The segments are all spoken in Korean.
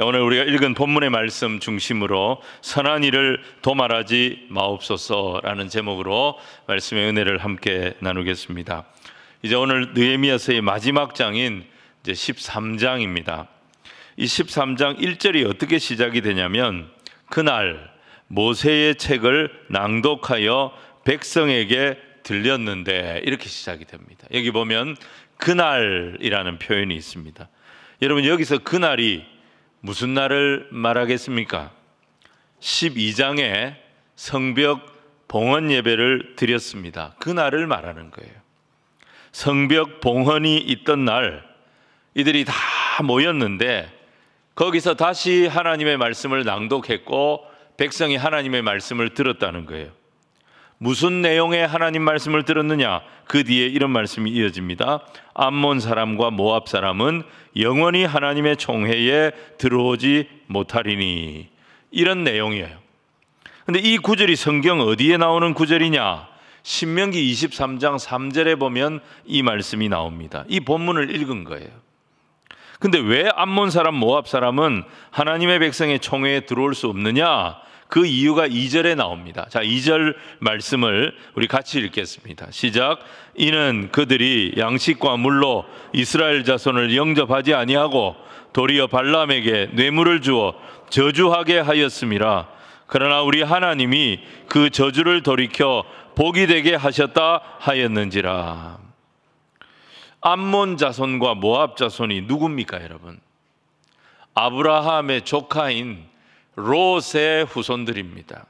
오늘 우리가 읽은 본문의 말씀 중심으로 선한 일을 도말하지 마옵소서라는 제목으로 말씀의 은혜를 함께 나누겠습니다. 이제 오늘 느헤미야서의 마지막 장인 이제 13장입니다. 이 13장 1절이 어떻게 시작이 되냐면, 그날 모세의 책을 낭독하여 백성에게 들렸는데, 이렇게 시작이 됩니다. 여기 보면 그날이라는 표현이 있습니다. 여러분, 여기서 그날이 무슨 날을 말하겠습니까? 12장에 성벽 봉헌 예배를 드렸습니다. 그 날을 말하는 거예요. 성벽 봉헌이 있던 날, 이들이 다 모였는데 거기서 다시 하나님의 말씀을 낭독했고 백성이 하나님의 말씀을 들었다는 거예요. 무슨 내용의 하나님 말씀을 들었느냐? 그 뒤에 이런 말씀이 이어집니다. 암몬 사람과 모압 사람은 영원히 하나님의 총회에 들어오지 못하리니, 이런 내용이에요. 근데 이 구절이 성경 어디에 나오는 구절이냐? 신명기 23장 3절에 보면 이 말씀이 나옵니다. 이 본문을 읽은 거예요. 근데 왜 암몬 사람, 모압 사람은 하나님의 백성의 총회에 들어올 수 없느냐? 그 이유가 2절에 나옵니다. 자, 2절 말씀을 우리 같이 읽겠습니다. 시작. 이는 그들이 양식과 물로 이스라엘 자손을 영접하지 아니하고 도리어 발람에게 뇌물을 주어 저주하게 하였음이라. 그러나 우리 하나님이 그 저주를 돌이켜 복이 되게 하셨다 하였는지라. 암몬 자손과 모압 자손이 누굽니까, 여러분? 아브라함의 조카인 롯의 후손들입니다.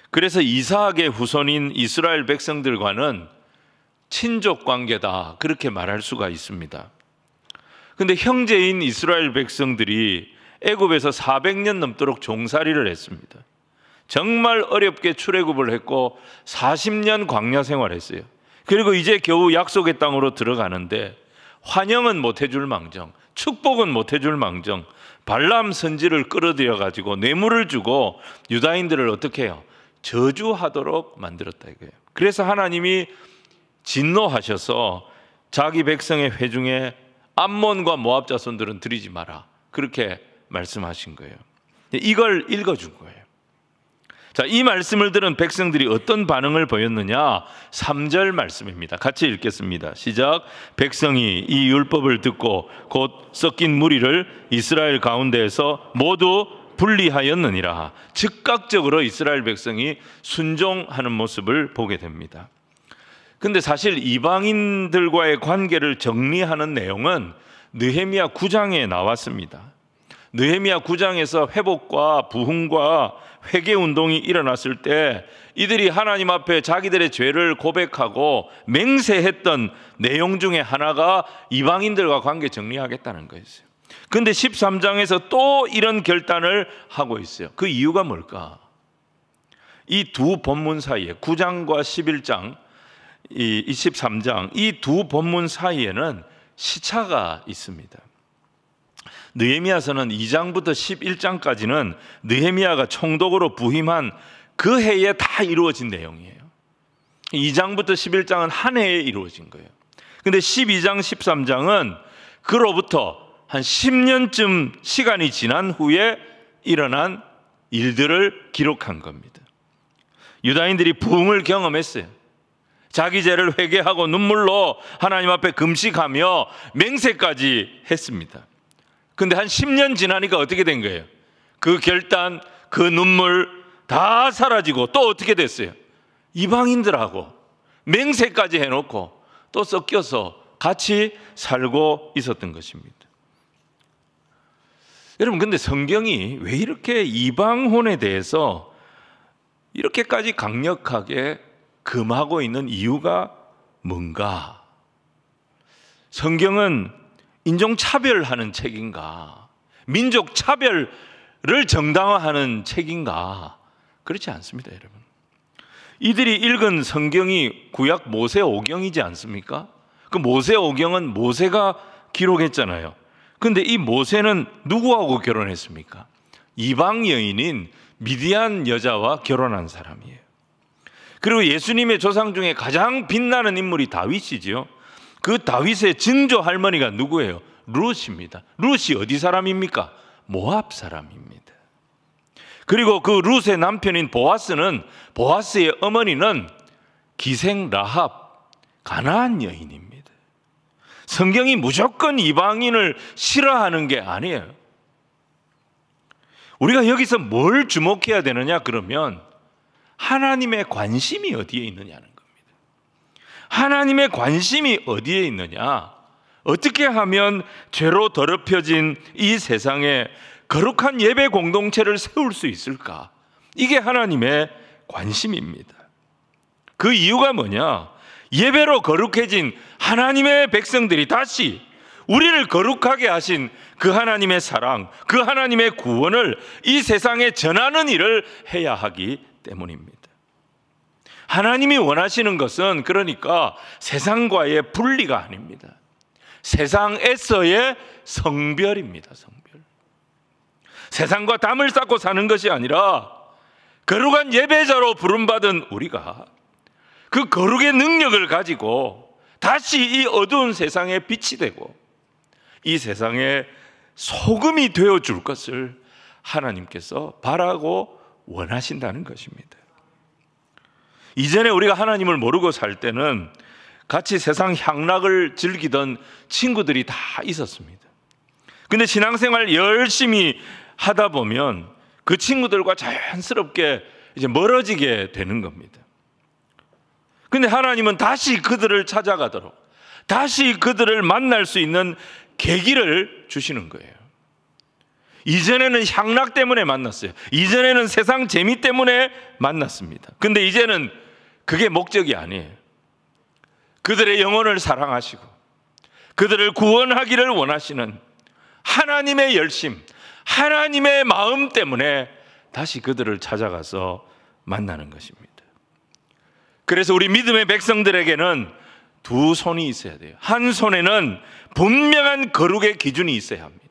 그래서 이삭의 후손인 이스라엘 백성들과는 친족 관계다, 그렇게 말할 수가 있습니다. 근데 형제인 이스라엘 백성들이 애굽에서 400년 넘도록 종살이를 했습니다. 정말 어렵게 출애굽을 했고 40년 광야 생활했어요. 그리고 이제 겨우 약속의 땅으로 들어가는데 환영은 못 해줄 망정, 축복은 못 해줄 망정, 발람 선지를 끌어들여 가지고 뇌물을 주고 유다인들을 어떻게 해요? 저주하도록 만들었다 이거예요. 그래서 하나님이 진노하셔서 자기 백성의 회중에 암몬과 모압 자손들은 드리지 마라, 그렇게 말씀하신 거예요. 이걸 읽어준 거예요. 자, 이 말씀을 들은 백성들이 어떤 반응을 보였느냐? 3절 말씀입니다. 같이 읽겠습니다. 시작. 백성이 이 율법을 듣고 곧 섞인 무리를 이스라엘 가운데에서 모두 분리하였느니라. 즉각적으로 이스라엘 백성이 순종하는 모습을 보게 됩니다. 근데 사실 이방인들과의 관계를 정리하는 내용은 느헤미야 9장에 나왔습니다. 느헤미야 9장에서 회복과 부흥과 회개운동이 일어났을 때 이들이 하나님 앞에 자기들의 죄를 고백하고 맹세했던 내용 중에 하나가 이방인들과 관계 정리하겠다는 거였어요. 그런데 13장에서 또 이런 결단을 하고 있어요. 그 이유가 뭘까? 이 두 본문 사이에 9장과 11장, 이 13장, 이 두 본문 사이에는 시차가 있습니다. 느헤미야서는 2장부터 11장까지는 느헤미야가 총독으로 부임한 그 해에 다 이루어진 내용이에요. 2장부터 11장은 한 해에 이루어진 거예요. 근데 12장, 13장은 그로부터 한 10년쯤 시간이 지난 후에 일어난 일들을 기록한 겁니다. 유다인들이 부흥을 경험했어요. 자기 죄를 회개하고 눈물로 하나님 앞에 금식하며 맹세까지 했습니다. 근데 한 10년 지나니까 어떻게 된 거예요? 그 결단, 그 눈물 다 사라지고 또 어떻게 됐어요? 이방인들하고 맹세까지 해놓고 또 섞여서 같이 살고 있었던 것입니다. 여러분, 근데 성경이 왜 이렇게 이방혼에 대해서 이렇게까지 강력하게 금하고 있는 이유가 뭔가? 성경은 인종차별하는 책인가? 민족차별을 정당화하는 책인가? 그렇지 않습니다, 여러분. 이들이 읽은 성경이 구약 모세오경이지 않습니까? 그 모세오경은 모세가 기록했잖아요. 그런데 이 모세는 누구하고 결혼했습니까? 이방 여인인 미디안 여자와 결혼한 사람이에요. 그리고 예수님의 조상 중에 가장 빛나는 인물이 다윗이지요. 그 다윗의 증조 할머니가 누구예요? 룻입니다. 룻이 어디 사람입니까? 모압 사람입니다. 그리고 그 룻의 남편인 보아스의 어머니는 기생 라합, 가나안 여인입니다. 성경이 무조건 이방인을 싫어하는 게 아니에요. 우리가 여기서 뭘 주목해야 되느냐 그러면 하나님의 관심이 어디에 있느냐는 겁니다. 하나님의 관심이 어디에 있느냐, 어떻게 하면 죄로 더럽혀진 이 세상에 거룩한 예배 공동체를 세울 수 있을까? 이게 하나님의 관심입니다. 그 이유가 뭐냐? 예배로 거룩해진 하나님의 백성들이 다시 우리를 거룩하게 하신 그 하나님의 사랑, 그 하나님의 구원을 이 세상에 전하는 일을 해야 하기 때문입니다. 하나님이 원하시는 것은 그러니까 세상과의 분리가 아닙니다. 세상에서의 성별입니다. 성별. 세상과 담을 쌓고 사는 것이 아니라 거룩한 예배자로 부름받은 우리가 그 거룩의 능력을 가지고 다시 이 어두운 세상에 빛이 되고 이 세상에 소금이 되어줄 것을 하나님께서 바라고 원하신다는 것입니다. 이전에 우리가 하나님을 모르고 살 때는 같이 세상 향락을 즐기던 친구들이 다 있었습니다. 근데 신앙생활 열심히 하다 보면 그 친구들과 자연스럽게 이제 멀어지게 되는 겁니다. 근데 하나님은 다시 그들을 찾아가도록, 다시 그들을 만날 수 있는 계기를 주시는 거예요. 이전에는 향락 때문에 만났어요. 이전에는 세상 재미 때문에 만났습니다. 근데 이제는 그게 목적이 아니에요. 그들의 영혼을 사랑하시고 그들을 구원하기를 원하시는 하나님의 열심, 하나님의 마음 때문에 다시 그들을 찾아가서 만나는 것입니다. 그래서 우리 믿음의 백성들에게는 두 손이 있어야 돼요. 한 손에는 분명한 거룩의 기준이 있어야 합니다.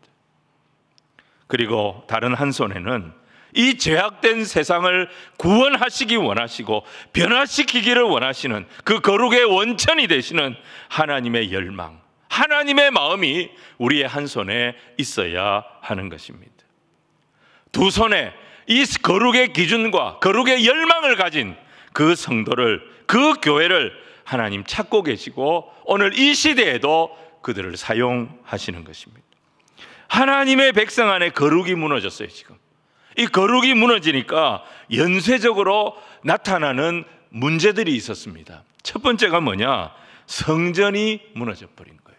그리고 다른 한 손에는 이 죄악된 세상을 구원하시기 원하시고 변화시키기를 원하시는 그 거룩의 원천이 되시는 하나님의 열망, 하나님의 마음이 우리의 한 손에 있어야 하는 것입니다. 두 손에 이 거룩의 기준과 거룩의 열망을 가진 그 성도를, 그 교회를 하나님 찾고 계시고 오늘 이 시대에도 그들을 사용하시는 것입니다. 하나님의 백성 안에 거룩이 무너졌어요. 지금 이 거룩이 무너지니까 연쇄적으로 나타나는 문제들이 있었습니다. 첫 번째가 뭐냐? 성전이 무너져 버린 거예요.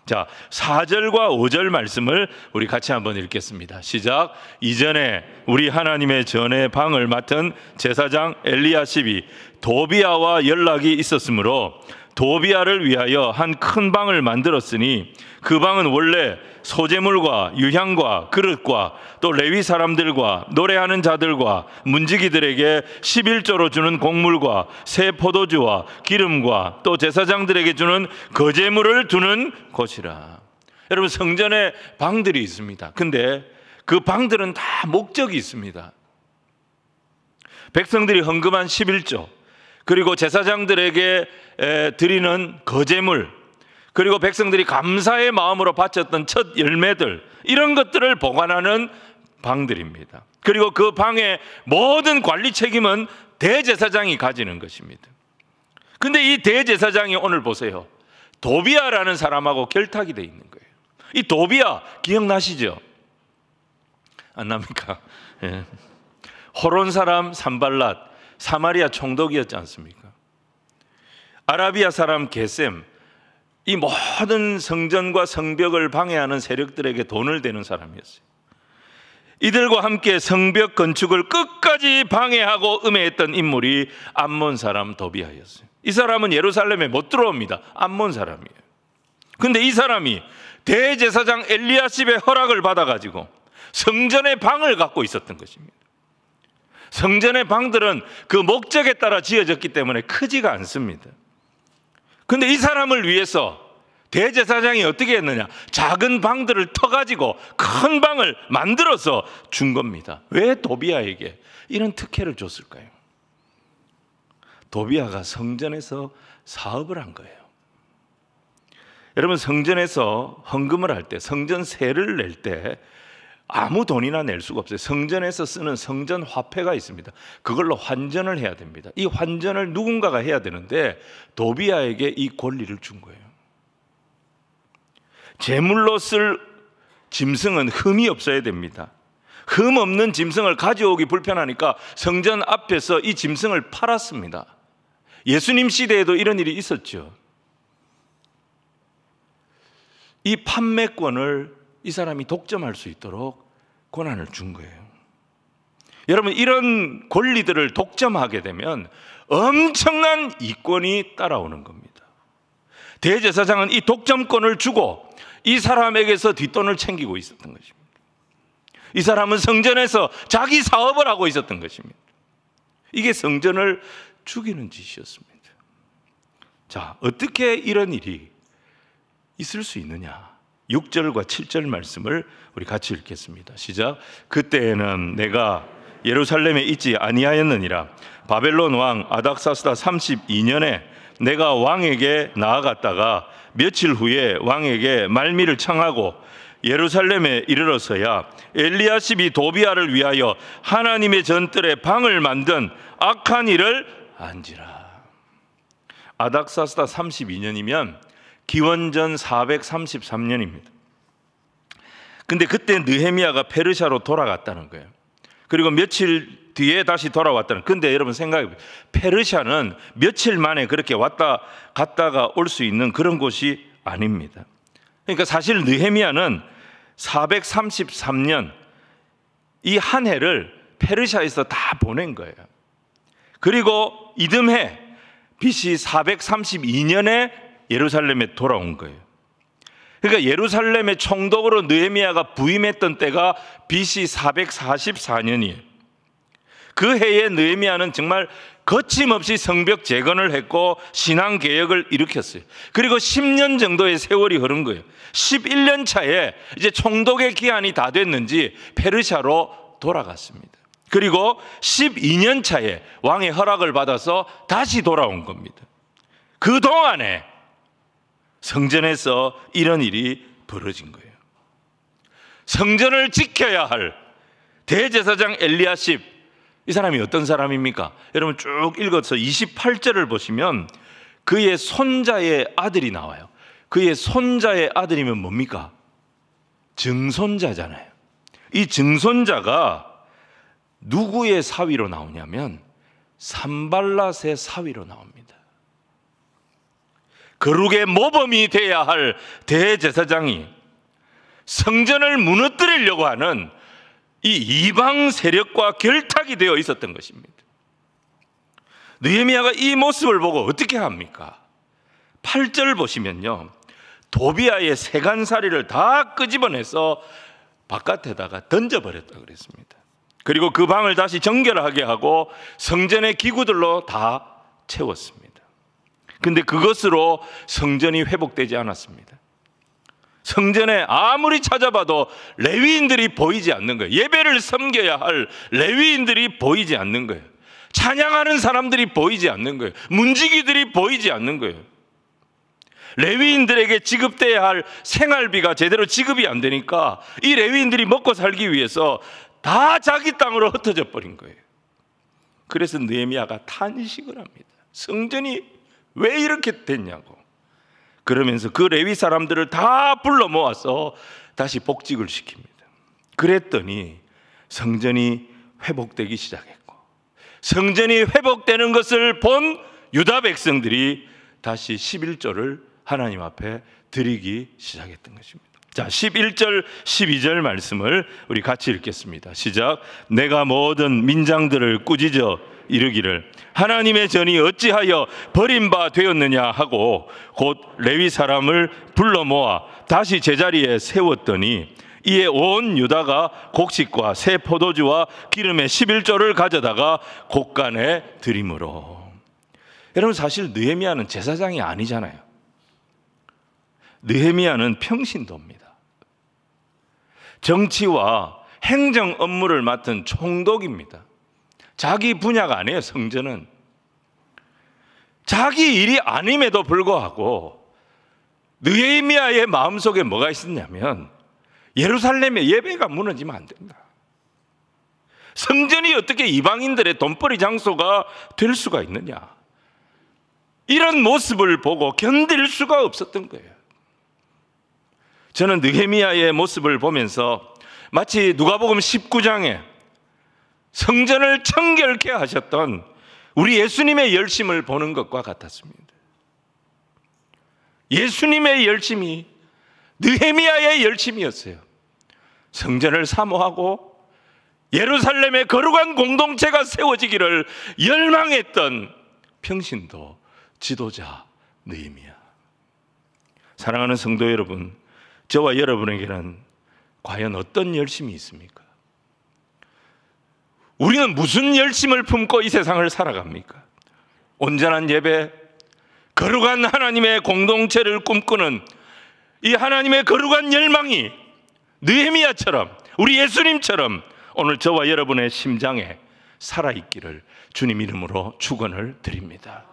자, 4절과 5절 말씀을 우리 같이 한번 읽겠습니다. 시작. 이전에 우리 하나님의 전의 방을 맡은 제사장 엘리야십이 도비아와 연락이 있었으므로 도비아를 위하여 한 큰 방을 만들었으니 그 방은 원래 소재물과 유향과 그릇과 또 레위 사람들과 노래하는 자들과 문지기들에게 11조로 주는 곡물과 새 포도주와 기름과 또 제사장들에게 주는 거제물을 두는 곳이라. 여러분, 성전에 방들이 있습니다. 근데 그 방들은 다 목적이 있습니다. 백성들이 헌금한 11조, 그리고 제사장들에게 드리는 거제물, 그리고 백성들이 감사의 마음으로 바쳤던 첫 열매들, 이런 것들을 보관하는 방들입니다. 그리고 그 방의 모든 관리 책임은 대제사장이 가지는 것입니다. 근데 이 대제사장이 오늘 보세요. 도비아라는 사람하고 결탁이 돼 있는 거예요. 이 도비아 기억나시죠? 안 납니까? 예. 호론 사람 산발랏, 사마리아 총독이었지 않습니까? 아라비아 사람 게셈, 이 모든 성전과 성벽을 방해하는 세력들에게 돈을 대는 사람이었어요. 이들과 함께 성벽 건축을 끝까지 방해하고 음해했던 인물이 암몬 사람 도비아였어요. 이 사람은 예루살렘에 못 들어옵니다. 암몬 사람이에요. 근데 이 사람이 대제사장 엘리야십의 허락을 받아가지고 성전의 방을 갖고 있었던 것입니다. 성전의 방들은 그 목적에 따라 지어졌기 때문에 크지가 않습니다. 근데 이 사람을 위해서 대제사장이 어떻게 했느냐? 작은 방들을 터가지고 큰 방을 만들어서 준 겁니다. 왜 도비아에게 이런 특혜를 줬을까요? 도비아가 성전에서 사업을 한 거예요. 여러분, 성전에서 헌금을 할 때, 성전세를 낼 때 아무 돈이나 낼 수가 없어요. 성전에서 쓰는 성전 화폐가 있습니다. 그걸로 환전을 해야 됩니다. 이 환전을 누군가가 해야 되는데 도비아에게 이 권리를 준 거예요. 제물로 쓸 짐승은 흠이 없어야 됩니다. 흠 없는 짐승을 가져오기 불편하니까 성전 앞에서 이 짐승을 팔았습니다. 예수님 시대에도 이런 일이 있었죠. 이 판매권을 이 사람이 독점할 수 있도록 권한을 준 거예요. 여러분, 이런 권리들을 독점하게 되면 엄청난 이권이 따라오는 겁니다. 대제사장은 이 독점권을 주고 이 사람에게서 뒷돈을 챙기고 있었던 것입니다. 이 사람은 성전에서 자기 사업을 하고 있었던 것입니다. 이게 성전을 죽이는 짓이었습니다. 자, 어떻게 이런 일이 있을 수 있느냐? 6절과 7절 말씀을 우리 같이 읽겠습니다. 시작. 그때에는 내가 예루살렘에 있지 아니하였느니라. 바벨론 왕 아닥사스다 32년에 내가 왕에게 나아갔다가 며칠 후에 왕에게 말미를 청하고 예루살렘에 이르러서야 엘리야십이 도비아를 위하여 하나님의 전뜰에 방을 만든 악한 일을 안지라. 아닥사스다 32년이면 기원전 433년입니다. 근데 그때 느헤미야가 페르시아로 돌아갔다는 거예요. 그리고 며칠 뒤에 다시 돌아왔다는. 근데 여러분 생각해 보세요. 페르시아는 며칠 만에 그렇게 왔다 갔다가 올 수 있는 그런 곳이 아닙니다. 그러니까 사실 느헤미야는 433년 이 한 해를 페르시아에서 다 보낸 거예요. 그리고 이듬해 BC 432년에 예루살렘에 돌아온 거예요. 그러니까 예루살렘의 총독으로 느헤미야가 부임했던 때가 BC 444년이에요. 그 해에 느헤미야는 정말 거침없이 성벽 재건을 했고 신앙 개혁을 일으켰어요. 그리고 10년 정도의 세월이 흐른 거예요. 11년 차에 이제 총독의 기한이 다 됐는지 페르시아로 돌아갔습니다. 그리고 12년 차에 왕의 허락을 받아서 다시 돌아온 겁니다. 그동안에 성전에서 이런 일이 벌어진 거예요. 성전을 지켜야 할 대제사장 엘리야십, 이 사람이 어떤 사람입니까? 여러분 쭉 읽어서 28절을 보시면 그의 손자의 아들이 나와요. 그의 손자의 아들이면 뭡니까? 증손자잖아요. 이 증손자가 누구의 사위로 나오냐면 산발랏의 사위로 나옵니다. 거룩의 모범이 되어야 할 대제사장이 성전을 무너뜨리려고 하는 이 이방 세력과 결탁이 되어 있었던 것입니다. 느헤미야가 이 모습을 보고 어떻게 합니까? 8절 보시면요, 도비아의 세간살이를 다 끄집어내서 바깥에다가 던져버렸다 그랬습니다. 그리고 그 방을 다시 정결하게 하고 성전의 기구들로 다 채웠습니다. 근데 그것으로 성전이 회복되지 않았습니다. 성전에 아무리 찾아봐도 레위인들이 보이지 않는 거예요. 예배를 섬겨야 할 레위인들이 보이지 않는 거예요. 찬양하는 사람들이 보이지 않는 거예요. 문지기들이 보이지 않는 거예요. 레위인들에게 지급돼야 할 생활비가 제대로 지급이 안 되니까 이 레위인들이 먹고 살기 위해서 다 자기 땅으로 흩어져 버린 거예요. 그래서 느헤미야가 탄식을 합니다. 성전이 왜 이렇게 됐냐고. 그러면서 그 레위 사람들을 다 불러 모아서 다시 복직을 시킵니다. 그랬더니 성전이 회복되기 시작했고, 성전이 회복되는 것을 본 유다 백성들이 다시 11조를 하나님 앞에 드리기 시작했던 것입니다. 자, 11절 12절 말씀을 우리 같이 읽겠습니다. 시작. 내가 모든 민장들을 꾸짖어 이르기를 하나님의 전이 어찌하여 버림바 되었느냐 하고 곧 레위 사람을 불러 모아 다시 제자리에 세웠더니 이에 온 유다가 곡식과 새 포도주와 기름의 11조를 가져다가 곡간에 드림으로. 여러분, 사실 느헤미야는 제사장이 아니잖아요. 느헤미야는 평신도입니다. 정치와 행정 업무를 맡은 총독입니다. 자기 분야가 아니에요. 성전은 자기 일이 아님에도 불구하고 느헤미야의 마음속에 뭐가 있었냐면 예루살렘의 예배가 무너지면 안 된다. 성전이 어떻게 이방인들의 돈벌이 장소가 될 수가 있느냐. 이런 모습을 보고 견딜 수가 없었던 거예요. 저는 느헤미야의 모습을 보면서 마치 누가복음 19장에 성전을 청결케 하셨던 우리 예수님의 열심을 보는 것과 같았습니다. 예수님의 열심이 느헤미야의 열심이었어요. 성전을 사모하고 예루살렘의 거룩한 공동체가 세워지기를 열망했던 평신도 지도자 느헤미야. 사랑하는 성도 여러분, 저와 여러분에게는 과연 어떤 열심이 있습니까? 우리는 무슨 열심을 품고 이 세상을 살아갑니까? 온전한 예배, 거룩한 하나님의 공동체를 꿈꾸는 이 하나님의 거룩한 열망이 느헤미야처럼, 우리 예수님처럼 오늘 저와 여러분의 심장에 살아있기를 주님 이름으로 축원을 드립니다.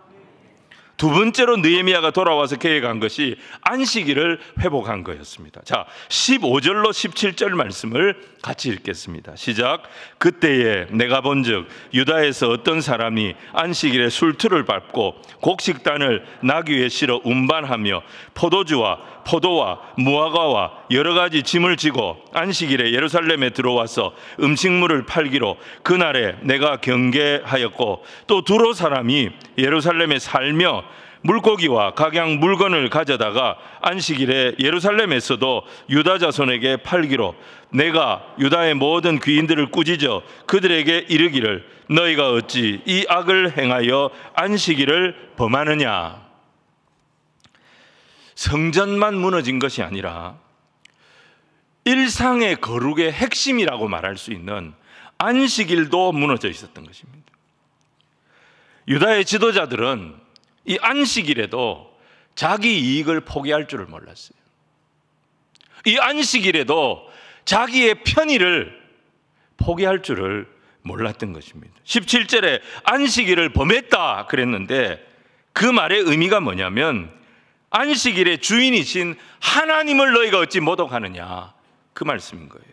두 번째로 느헤미야가 돌아와서 계획한 것이 안식일을 회복한 거였습니다. 자, 15절로 17절 말씀을 같이 읽겠습니다. 시작. 그때에 내가 본즉 유다에서 어떤 사람이 안식일에 술틀을 밟고 곡식단을 나귀에 실어 운반하며 포도주와 포도와 무화과와 여러 가지 짐을 지고 안식일에 예루살렘에 들어와서 음식물을 팔기로 그날에 내가 경계하였고, 또 두로 사람이 예루살렘에 살며 물고기와 각양 물건을 가져다가 안식일에 예루살렘에서도 유다 자손에게 팔기로 내가 유다의 모든 귀인들을 꾸짖어 그들에게 이르기를 너희가 어찌 이 악을 행하여 안식일을 범하느냐. 성전만 무너진 것이 아니라 일상의 거룩의 핵심이라고 말할 수 있는 안식일도 무너져 있었던 것입니다. 유다의 지도자들은 이 안식일에도 자기 이익을 포기할 줄을 몰랐어요. 이 안식일에도 자기의 편의를 포기할 줄을 몰랐던 것입니다. 17절에 안식일을 범했다 그랬는데 그 말의 의미가 뭐냐면 안식일의 주인이신 하나님을 너희가 어찌 모독하느냐, 그 말씀인 거예요.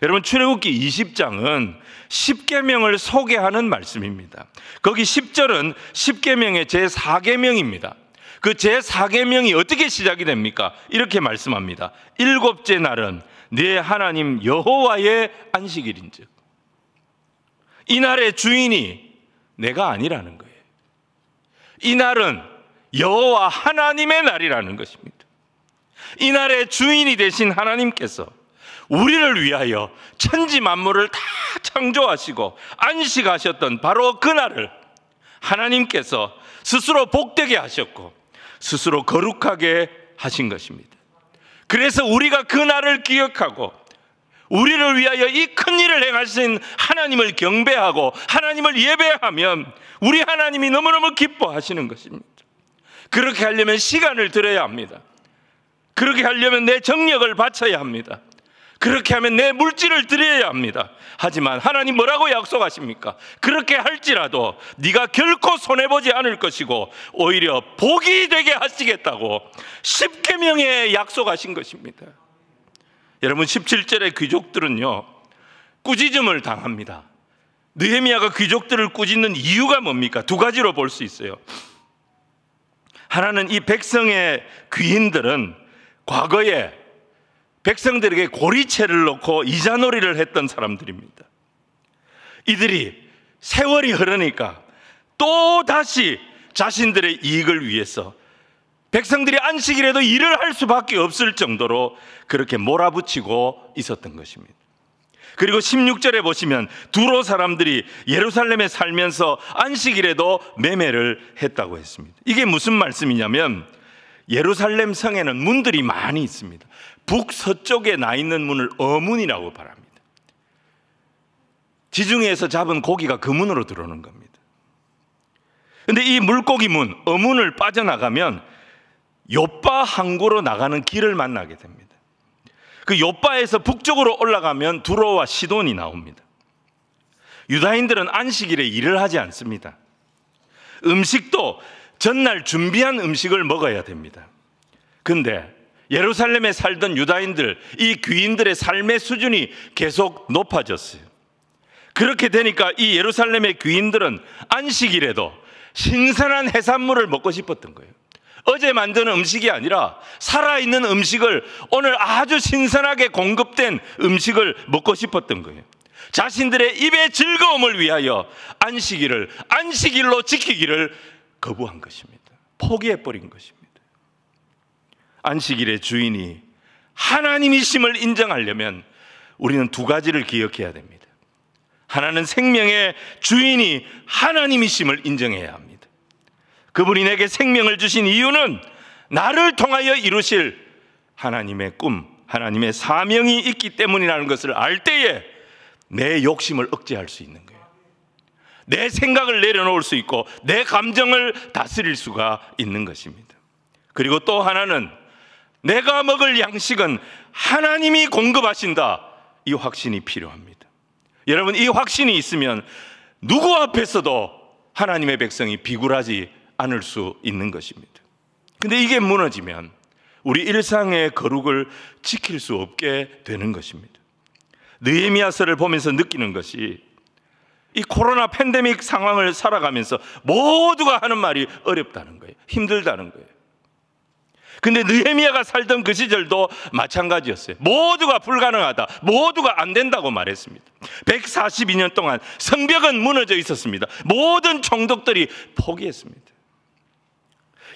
여러분, 출애굽기 20장은 십계명을 소개하는 말씀입니다. 거기 10절은 십계명의 제4계명입니다. 그 제4계명이 어떻게 시작이 됩니까? 이렇게 말씀합니다. 일곱째 날은 네 하나님 여호와의 안식일인즉. 이 날의 주인이 내가 아니라는 거예요. 이 날은 여호와 하나님의 날이라는 것입니다. 이 날의 주인이 되신 하나님께서 우리를 위하여 천지 만물을 다 창조하시고 안식하셨던 바로 그 날을 하나님께서 스스로 복되게 하셨고 스스로 거룩하게 하신 것입니다. 그래서 우리가 그 날을 기억하고 우리를 위하여 이 큰 일을 행하신 하나님을 경배하고 하나님을 예배하면 우리 하나님이 너무너무 기뻐하시는 것입니다. 그렇게 하려면 시간을 들여야 합니다. 그렇게 하려면 내 정력을 바쳐야 합니다. 그렇게 하면 내 물질을 드려야 합니다. 하지만 하나님 뭐라고 약속하십니까? 그렇게 할지라도 네가 결코 손해보지 않을 것이고 오히려 복이 되게 하시겠다고 십계명에 약속하신 것입니다. 여러분, 17절의 귀족들은요 꾸짖음을 당합니다. 느헤미야가 귀족들을 꾸짖는 이유가 뭡니까? 두 가지로 볼 수 있어요. 하나는 이 백성의 귀인들은 과거에 백성들에게 고리채를 놓고 이자놀이를 했던 사람들입니다. 이들이 세월이 흐르니까 또 다시 자신들의 이익을 위해서 백성들이 안식일에도 일을 할 수밖에 없을 정도로 그렇게 몰아붙이고 있었던 것입니다. 그리고 16절에 보시면 두로 사람들이 예루살렘에 살면서 안식일에도 매매를 했다고 했습니다. 이게 무슨 말씀이냐면 예루살렘 성에는 문들이 많이 있습니다. 북서쪽에 나 있는 문을 어문이라고 말합니다. 지중해에서 잡은 고기가 그 문으로 들어오는 겁니다. 그런데 이 물고기 문, 어문을 빠져나가면 욥바 항구로 나가는 길을 만나게 됩니다. 그 욥바에서 북쪽으로 올라가면 두로와 시돈이 나옵니다. 유다인들은 안식일에 일을 하지 않습니다. 음식도 전날 준비한 음식을 먹어야 됩니다. 그런데 예루살렘에 살던 유다인들, 이 귀인들의 삶의 수준이 계속 높아졌어요. 그렇게 되니까 이 예루살렘의 귀인들은 안식일에도 신선한 해산물을 먹고 싶었던 거예요. 어제 만든 음식이 아니라 살아있는 음식을, 오늘 아주 신선하게 공급된 음식을 먹고 싶었던 거예요. 자신들의 입의 즐거움을 위하여 안식일을 안식일로 지키기를 거부한 것입니다. 포기해버린 것입니다. 안식일의 주인이 하나님이심을 인정하려면 우리는 두 가지를 기억해야 됩니다. 하나는 생명의 주인이 하나님이심을 인정해야 합니다. 그분이 내게 생명을 주신 이유는 나를 통하여 이루실 하나님의 꿈, 하나님의 사명이 있기 때문이라는 것을 알 때에 내 욕심을 억제할 수 있는 거예요. 내 생각을 내려놓을 수 있고 내 감정을 다스릴 수가 있는 것입니다. 그리고 또 하나는 내가 먹을 양식은 하나님이 공급하신다, 이 확신이 필요합니다. 여러분, 이 확신이 있으면 누구 앞에서도 하나님의 백성이 비굴하지 않을 수 있는 것입니다. 근데 이게 무너지면 우리 일상의 거룩을 지킬 수 없게 되는 것입니다. 느헤미야서를 보면서 느끼는 것이, 이 코로나 팬데믹 상황을 살아가면서 모두가 하는 말이 어렵다는 거예요. 힘들다는 거예요. 근데 느헤미야가 살던 그 시절도 마찬가지였어요. 모두가 불가능하다, 모두가 안 된다고 말했습니다. 142년 동안 성벽은 무너져 있었습니다. 모든 총독들이 포기했습니다.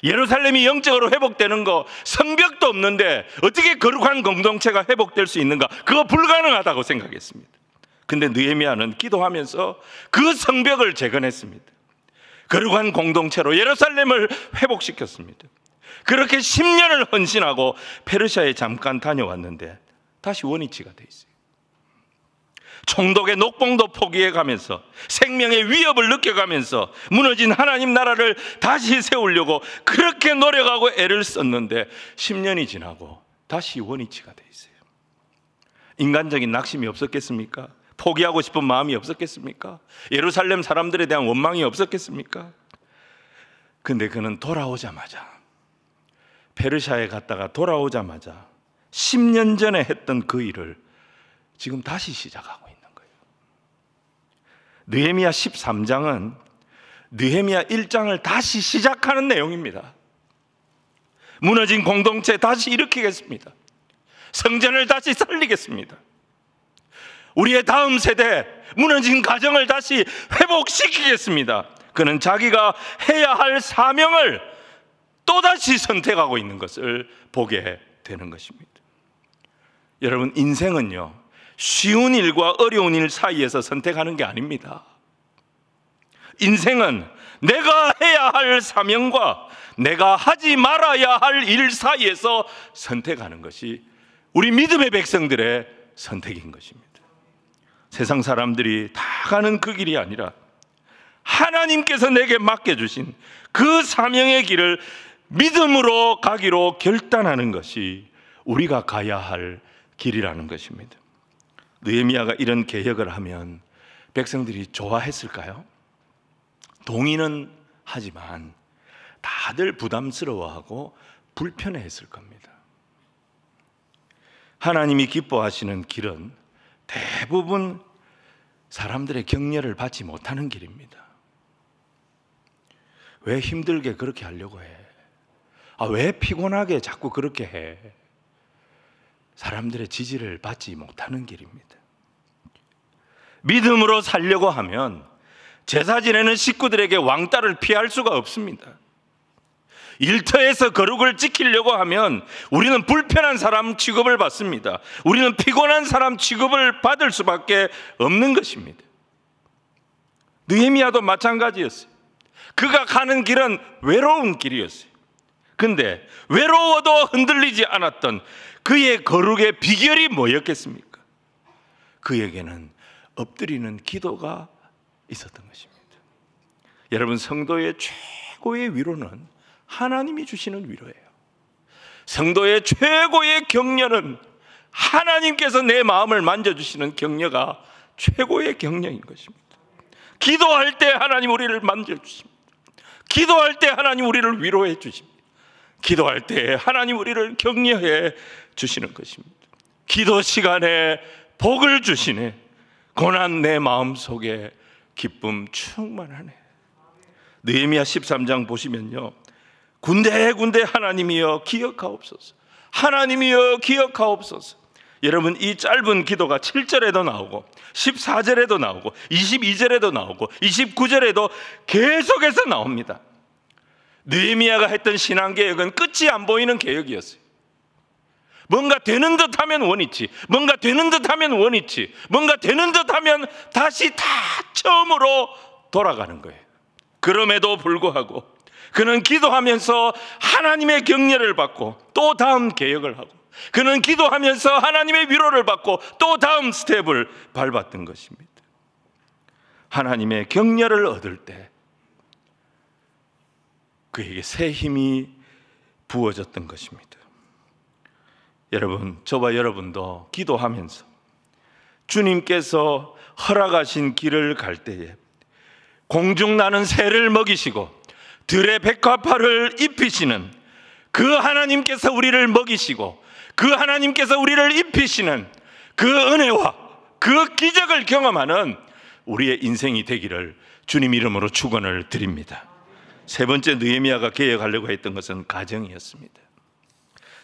예루살렘이 영적으로 회복되는 거, 성벽도 없는데 어떻게 거룩한 공동체가 회복될 수 있는가? 그거 불가능하다고 생각했습니다. 근데 느헤미야는 기도하면서 그 성벽을 재건했습니다. 거룩한 공동체로 예루살렘을 회복시켰습니다. 그렇게 10년을 헌신하고 페르시아에 잠깐 다녀왔는데 다시 원위치가 돼 있어요. 총독의 녹봉도 포기해가면서 생명의 위협을 느껴가면서 무너진 하나님 나라를 다시 세우려고 그렇게 노력하고 애를 썼는데 10년이 지나고 다시 원위치가 돼 있어요. 인간적인 낙심이 없었겠습니까? 포기하고 싶은 마음이 없었겠습니까? 예루살렘 사람들에 대한 원망이 없었겠습니까? 근데 그는 돌아오자마자, 페르시아에 갔다가 돌아오자마자 10년 전에 했던 그 일을 지금 다시 시작하고 있는 거예요. 느헤미야 13장은 느헤미야 1장을 다시 시작하는 내용입니다. 무너진 공동체 다시 일으키겠습니다. 성전을 다시 살리겠습니다. 우리의 다음 세대 무너진 가정을 다시 회복시키겠습니다. 그는 자기가 해야 할 사명을 또다시 선택하고 있는 것을 보게 되는 것입니다. 여러분, 인생은요, 쉬운 일과 어려운 일 사이에서 선택하는 게 아닙니다. 인생은 내가 해야 할 사명과 내가 하지 말아야 할 일 사이에서 선택하는 것이 우리 믿음의 백성들의 선택인 것입니다. 세상 사람들이 다 가는 그 길이 아니라 하나님께서 내게 맡겨주신 그 사명의 길을 믿음으로 가기로 결단하는 것이 우리가 가야 할 길이라는 것입니다. 느헤미야가 이런 개혁을 하면 백성들이 좋아했을까요? 동의는 하지만 다들 부담스러워하고 불편해했을 겁니다. 하나님이 기뻐하시는 길은 대부분 사람들의 격려를 받지 못하는 길입니다. 왜 힘들게 그렇게 하려고 해? 왜 피곤하게 자꾸 그렇게 해? 사람들의 지지를 받지 못하는 길입니다. 믿음으로 살려고 하면 제사 지내는 식구들에게 왕따를 피할 수가 없습니다. 일터에서 거룩을 지키려고 하면 우리는 불편한 사람 취급을 받습니다. 우리는 피곤한 사람 취급을 받을 수밖에 없는 것입니다. 느헤미야도 마찬가지였어요. 그가 가는 길은 외로운 길이었어요. 근데 외로워도 흔들리지 않았던 그의 거룩의 비결이 뭐였겠습니까? 그에게는 엎드리는 기도가 있었던 것입니다. 여러분, 성도의 최고의 위로는 하나님이 주시는 위로예요. 성도의 최고의 격려는 하나님께서 내 마음을 만져주시는 격려가 최고의 격려인 것입니다. 기도할 때 하나님 우리를 만져주십니다. 기도할 때 하나님 우리를 위로해 주십니다. 기도할 때 하나님 우리를 격려해 주시는 것입니다. 기도 시간에 복을 주시네. 고난 내 마음속에 기쁨 충만하네. 느헤미야 13장 보시면요, 군데군데 하나님이여 기억하옵소서, 하나님이여 기억하옵소서. 여러분, 이 짧은 기도가 7절에도 나오고 14절에도 나오고 22절에도 나오고 29절에도 계속해서 나옵니다. 느헤미야가 했던 신앙개혁은 끝이 안 보이는 개혁이었어요. 뭔가 되는 듯 하면 원위치, 뭔가 되는 듯 하면 원위치, 뭔가 되는 듯 하면 다시 다 처음으로 돌아가는 거예요. 그럼에도 불구하고 그는 기도하면서 하나님의 격려를 받고 또 다음 개혁을 하고, 그는 기도하면서 하나님의 위로를 받고 또 다음 스텝을 밟았던 것입니다. 하나님의 격려를 얻을 때 그에게 새 힘이 부어졌던 것입니다. 여러분, 저와 여러분도 기도하면서 주님께서 허락하신 길을 갈 때에 공중 나는 새를 먹이시고 들의 백합화를 입히시는 그 하나님께서 우리를 먹이시고 그 하나님께서 우리를 입히시는 그 은혜와 그 기적을 경험하는 우리의 인생이 되기를 주님 이름으로 축원을 드립니다. 세 번째, 느헤미야가 개혁하려고 했던 것은 가정이었습니다.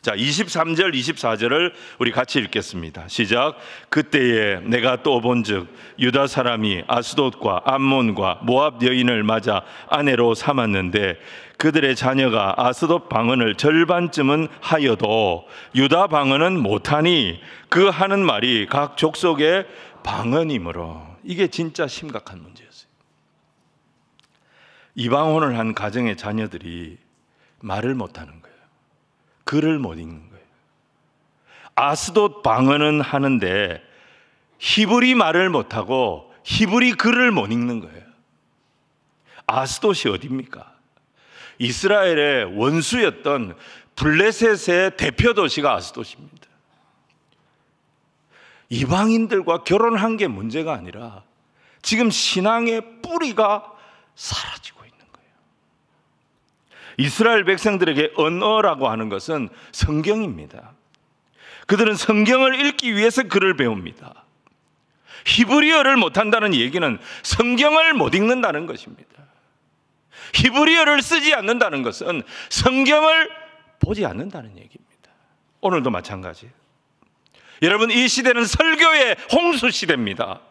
자, 23절, 24절을 우리 같이 읽겠습니다. 시작. 그때에 내가 또 본즉 유다 사람이 아스돗과 암몬과 모압 여인을 맞아 아내로 삼았는데 그들의 자녀가 아스돗 방언을 절반쯤은 하여도 유다 방언은 못하니 그 하는 말이 각 족속의 방언이므로. 이게 진짜 심각한 문제였어요. 이방혼을 한 가정의 자녀들이 말을 못하는 거예요. 글을 못 읽는 거예요. 아스돗 방언은 하는데 히브리 말을 못하고 히브리 글을 못 읽는 거예요. 아스돗이 어디입니까? 이스라엘의 원수였던 블레셋의 대표 도시가 아스돗입니다. 이방인들과 결혼한 게 문제가 아니라 지금 신앙의 뿌리가 사라지고 있는 거예요. 이스라엘 백성들에게 언어라고 하는 것은 성경입니다. 그들은 성경을 읽기 위해서 글을 배웁니다. 히브리어를 못한다는 얘기는 성경을 못 읽는다는 것입니다. 히브리어를 쓰지 않는다는 것은 성경을 보지 않는다는 얘기입니다. 오늘도 마찬가지예요. 여러분, 이 시대는 설교의 홍수 시대입니다.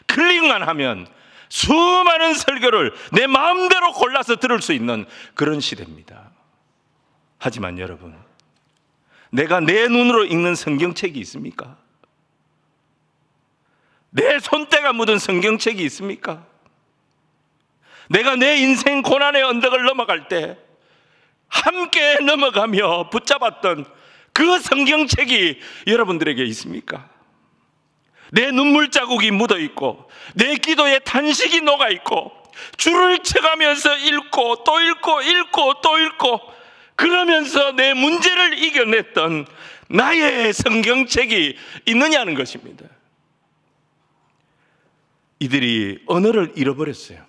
클릭만 하면 수많은 설교를 내 마음대로 골라서 들을 수 있는 그런 시대입니다. 하지만 여러분, 내가 내 눈으로 읽는 성경책이 있습니까? 내 손때가 묻은 성경책이 있습니까? 내가 내 인생 고난의 언덕을 넘어갈 때 함께 넘어가며 붙잡았던 그 성경책이 여러분들에게 있습니까? 내 눈물 자국이 묻어 있고 내 기도에 탄식이 녹아 있고 줄을 쳐가면서 읽고 또 읽고 읽고 또 읽고 그러면서 내 문제를 이겨냈던 나의 성경책이 있느냐는 것입니다. 이들이 언어를 잃어버렸어요.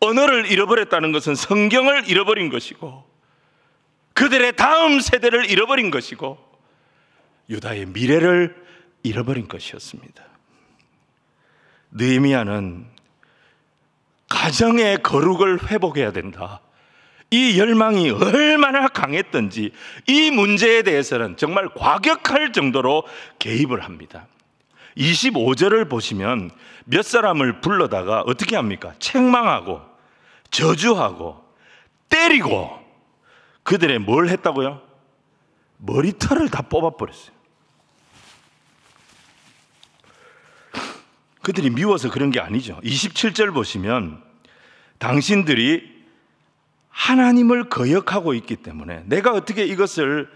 언어를 잃어버렸다는 것은 성경을 잃어버린 것이고 그들의 다음 세대를 잃어버린 것이고 유다의 미래를 잃어버린 것이었습니다. 느헤미야는 가정의 거룩을 회복해야 된다, 이 열망이 얼마나 강했던지 이 문제에 대해서는 정말 과격할 정도로 개입을 합니다. 25절을 보시면 몇 사람을 불러다가 어떻게 합니까? 책망하고 저주하고 때리고 그들의 뭘 했다고요? 머리털을 다 뽑아버렸어요. 그들이 미워서 그런 게 아니죠. 27절 보시면 당신들이 하나님을 거역하고 있기 때문에 내가 어떻게 이것을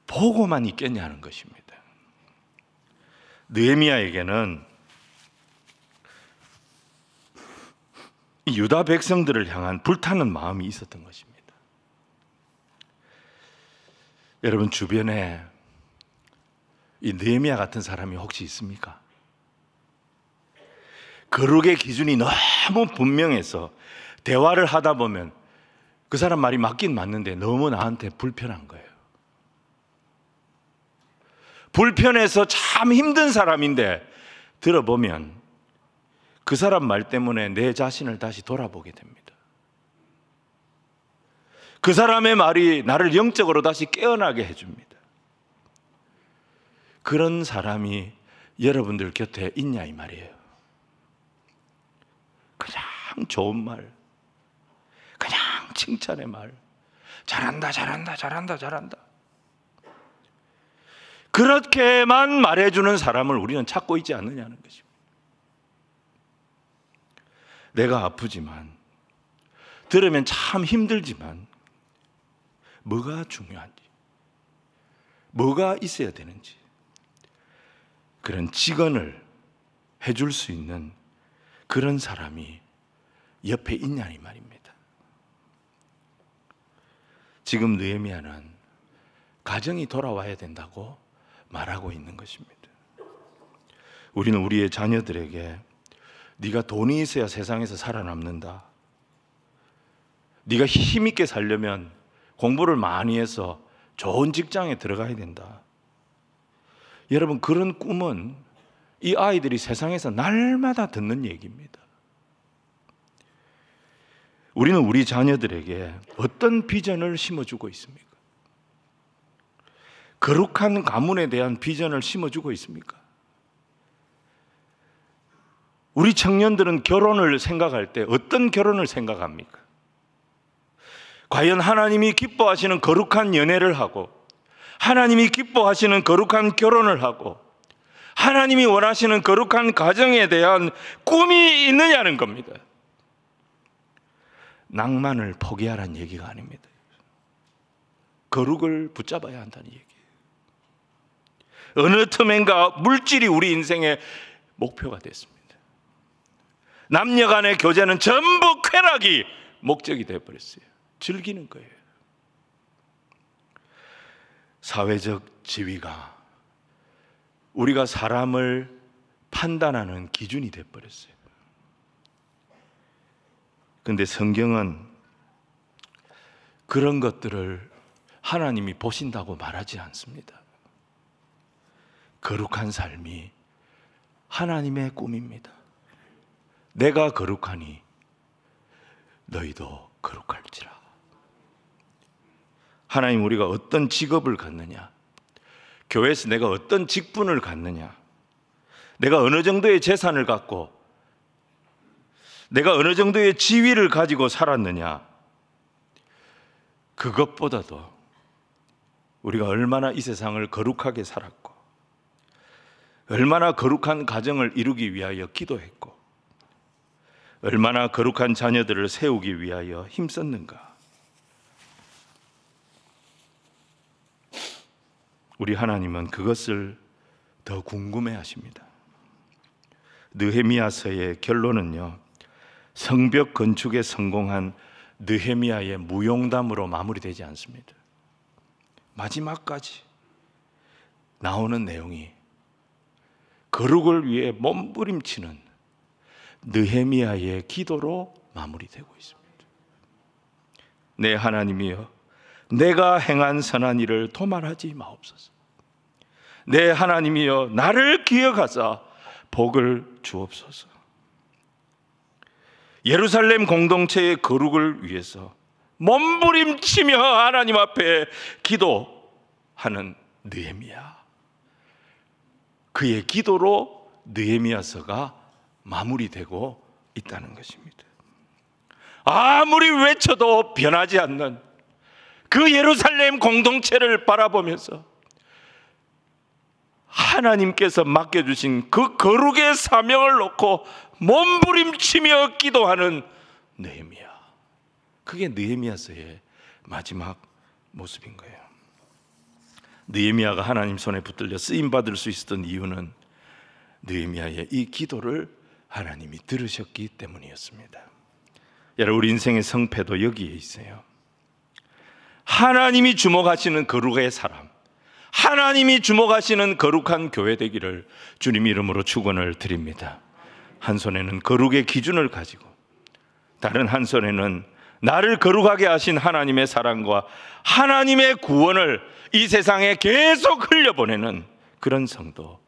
보고만 있겠냐는 것입니다. 느헤미야에게는 유다 백성들을 향한 불타는 마음이 있었던 것입니다. 여러분 주변에 이 느헤미야 같은 사람이 혹시 있습니까? 거룩의 기준이 너무 분명해서 대화를 하다 보면 그 사람 말이 맞긴 맞는데 너무 나한테 불편한 거예요. 불편해서 참 힘든 사람인데 들어보면 그 사람 말 때문에 내 자신을 다시 돌아보게 됩니다. 그 사람의 말이 나를 영적으로 다시 깨어나게 해줍니다. 그런 사람이 여러분들 곁에 있냐 이 말이에요. 그냥 좋은 말, 그냥 칭찬의 말, 잘한다 잘한다 잘한다 잘한다, 그렇게만 말해주는 사람을 우리는 찾고 있지 않느냐는 것입니다. 내가 아프지만, 들으면 참 힘들지만 뭐가 중요한지, 뭐가 있어야 되는지 그런 직언을 해줄 수 있는 그런 사람이 옆에 있냐 이 말입니다. 지금 느헤미야는 가정이 돌아와야 된다고 말하고 있는 것입니다. 우리는 우리의 자녀들에게 네가 돈이 있어야 세상에서 살아남는다, 네가 힘있게 살려면 공부를 많이 해서 좋은 직장에 들어가야 된다. 여러분, 그런 꿈은 이 아이들이 세상에서 날마다 듣는 얘기입니다. 우리는 우리 자녀들에게 어떤 비전을 심어주고 있습니까? 거룩한 가문에 대한 비전을 심어주고 있습니까? 우리 청년들은 결혼을 생각할 때 어떤 결혼을 생각합니까? 과연 하나님이 기뻐하시는 거룩한 연애를 하고, 하나님이 기뻐하시는 거룩한 결혼을 하고, 하나님이 원하시는 거룩한 가정에 대한 꿈이 있느냐는 겁니다. 낭만을 포기하라는 얘기가 아닙니다. 거룩을 붙잡아야 한다는 얘기예요. 어느 틈엔가 물질이 우리 인생의 목표가 됐습니다. 남녀 간의 교제는 전부 쾌락이 목적이 되어버렸어요. 즐기는 거예요. 사회적 지위가 우리가 사람을 판단하는 기준이 되어버렸어요. 그런데 성경은 그런 것들을 하나님이 보신다고 말하지 않습니다. 거룩한 삶이 하나님의 꿈입니다. 내가 거룩하니 너희도 거룩할지라. 하나님, 우리가 어떤 직업을 갖느냐, 교회에서 내가 어떤 직분을 갖느냐, 내가 어느 정도의 재산을 갖고 내가 어느 정도의 지위를 가지고 살았느냐, 그것보다도 우리가 얼마나 이 세상을 거룩하게 살았고, 얼마나 거룩한 가정을 이루기 위하여 기도했고, 얼마나 거룩한 자녀들을 세우기 위하여 힘썼는가, 우리 하나님은 그것을 더 궁금해 하십니다. 느헤미야서의 결론은요, 성벽 건축에 성공한 느헤미야의 무용담으로 마무리되지 않습니다. 마지막까지 나오는 내용이 거룩을 위해 몸부림치는 느헤미야의 기도로 마무리되고 있습니다. 내 하나님이여, 내가 행한 선한 일을 도말하지 마옵소서. 내 하나님이여, 나를 기억하사 복을 주옵소서. 예루살렘 공동체의 거룩을 위해서 몸부림치며 하나님 앞에 기도하는 느헤미야, 그의 기도로 느헤미야서가 마무리되고 있다는 것입니다. 아무리 외쳐도 변하지 않는 그 예루살렘 공동체를 바라보면서 하나님께서 맡겨주신 그 거룩의 사명을 놓고 몸부림치며 기도하는 느헤미야, 그게 느헤미야서의 마지막 모습인 거예요. 느헤미야가 하나님 손에 붙들려 쓰임받을 수 있었던 이유는 느헤미야의 이 기도를 하나님이 들으셨기 때문이었습니다. 여러분, 우리 인생의 성패도 여기에 있어요. 하나님이 주목하시는 거룩의 사람, 하나님이 주목하시는 거룩한 교회 되기를 주님 이름으로 축원을 드립니다. 한 손에는 거룩의 기준을 가지고, 다른 한 손에는 나를 거룩하게 하신 하나님의 사랑과 하나님의 구원을 이 세상에 계속 흘려보내는 그런 성도,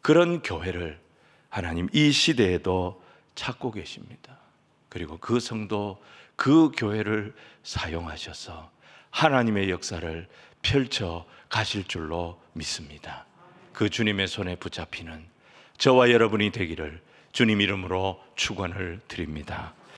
그런 교회를 하나님 이 시대에도 찾고 계십니다. 그리고 그 성도, 그 교회를 사용하셔서 하나님의 역사를 펼쳐 가실 줄로 믿습니다. 그 주님의 손에 붙잡히는 저와 여러분이 되기를 주님 이름으로 축원을 드립니다.